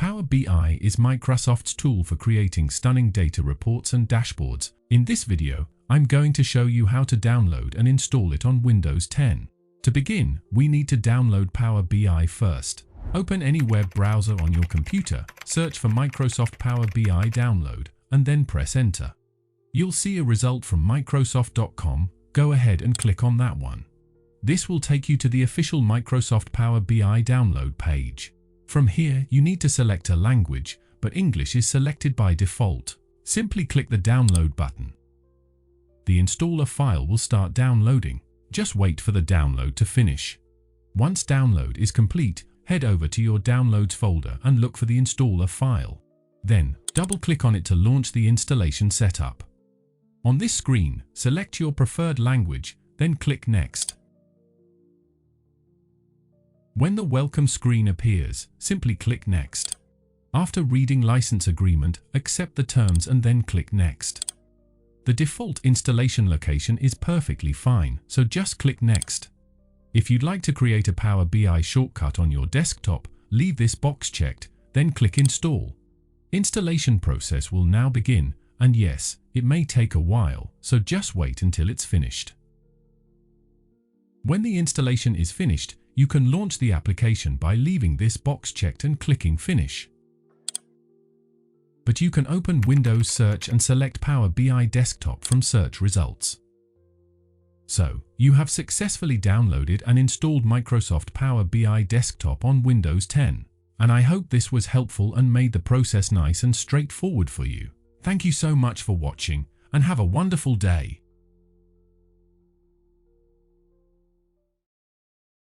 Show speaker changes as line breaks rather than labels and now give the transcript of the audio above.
Power BI is Microsoft's tool for creating stunning data reports and dashboards. In this video, I'm going to show you how to download and install it on Windows 10. To begin, we need to download Power BI first. Open any web browser on your computer, search for Microsoft Power BI Download, and then press Enter. You'll see a result from Microsoft.com. Go ahead and click on that one. This will take you to the official Microsoft Power BI download page. From here, you need to select a language, but English is selected by default. Simply click the download button. The installer file will start downloading. Just wait for the download to finish. Once download is complete, head over to your Downloads folder and look for the installer file. Then, double-click on it to launch the installation setup. On this screen, select your preferred language, then click Next. When the welcome screen appears, simply click Next. After reading license agreement, accept the terms and then click Next. The default installation location is perfectly fine, so just click Next. If you'd like to create a Power BI shortcut on your desktop, leave this box checked, then click Install. Installation process will now begin, and yes, it may take a while, so just wait until it's finished. When the installation is finished, you can launch the application by leaving this box checked and clicking Finish. But you can open Windows Search and select Power BI Desktop from search results. So, you have successfully downloaded and installed Microsoft Power BI Desktop on Windows 10. And I hope this was helpful and made the process nice and straightforward for you. Thank you so much for watching, and have a wonderful day.